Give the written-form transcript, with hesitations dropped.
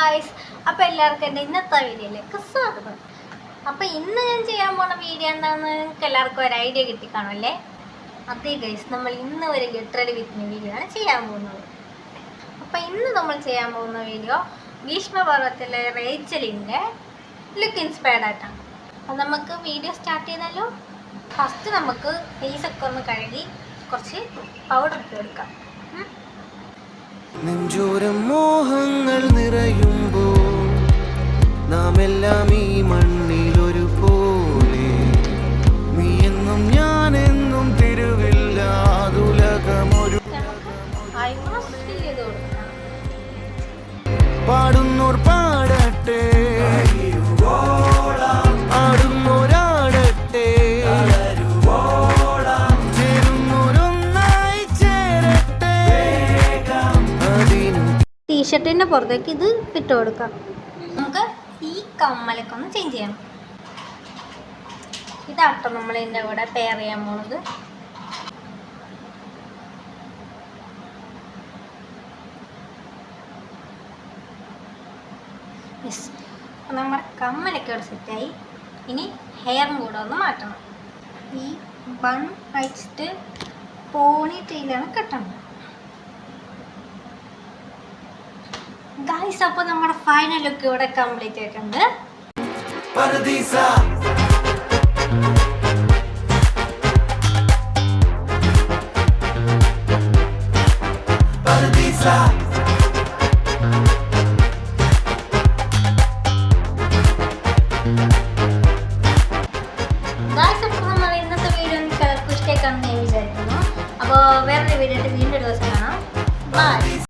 Guys, അപ്പോൾ എല്ലാവർക്കും എൻ്റെ ഇന്നത്തെ വീഡിയോയിലേക്ക് സ്വാഗതം. അപ്പോൾ ഇന്ന് ഞാൻ ചെയ്യാൻ പോകുന്ന വീഡിയോ എന്താണെന്ന് നിങ്ങൾക്ക് എല്ലാവർക്കും ഒരു ഐഡിയ കിട്ടിക്കാണുമല്ലേ? അതേ ഗൈസ്, നമ്മൾ ഇന്ന് ഒരു get ready with me video ആണ് ചെയ്യാൻ പോകുന്നത്. അപ്പോൾ ഇന്ന് നമ്മൾ ചെയ്യാൻ പോകുന്ന വീഡിയോ ഭീഷ്മപർവ്വത്തിലെ റേച്ചലിൻ്റെ ലുക്ക് ഇൻസ്പയർഡ് ആയിട്ടാണ്. അപ്പോൾ നമുക്ക് വീഡിയോ സ്റ്റാർട്ട് ചെയ്താലോ? ഫസ്റ്റ് നമുക്ക് ഫേസൊക്കെ ഒന്ന് കഴുകി കുറച്ച് പൗഡർ ഇട്ട് കൊടുക്കാം. നെഞ്ചോരം മോഹങ്ങൾ നിറയുമ്പോൾ നാം എല്ലാം ഈ മണ്ണിൽ ഒരു പോലെ, നീ എന്നും ഞാൻ എന്നും തിരുവില്ലാതുലകമൊരു പാടുന്നോർ പാടട്ടെ, ആടുന്നോരാടട്ടെ, ചേരുന്നോരൊന്നായി ചേരട്ടെ. ടീഷർട്ടിൻ്റെ പുറത്തേക്ക് ഇത് ഇട്ട് കൊടുക്കാം. നമുക്ക് ഈ കമ്മലൊക്കെ ഒന്ന് ചേഞ്ച് ചെയ്യണം. ഇതാട്ടോ നമ്മൾ ഇതിൻ്റെ കൂടെ പെയർ ചെയ്യാൻ പോകുന്നത്. യെസ്, നമ്മുടെ കമ്മലൊക്കെ ഇവിടെ സെറ്റായി. ഇനി ഹെയറും കൂടെ ഒന്ന് മാറ്റണം. ഈ ബൺ അയച്ചിട്ട് പോണി ടെയിലാണ് കെട്ടണം. ഗായ്സ്, അപ്പോൾ നമ്മുടെ ഫൈനൽ ലുക്ക് ഇവിടെ കംപ്ലീറ്റ് ആയിട്ടുണ്ട്. ഗായ്സ്, അപ്പോൾ നമ്മൾ ഇന്നത്തെ വീഡിയോ നിങ്ങൾക്ക് എല്ലാവർക്കും ഇഷ്ടമായിക്കാണെന്ന് ഞാൻ വിചാരിക്കുന്നു. അപ്പോൾ വേറൊരു വീഡിയോ വീണ്ടും ഒരു ദിവസം കാണാം. ബൈ.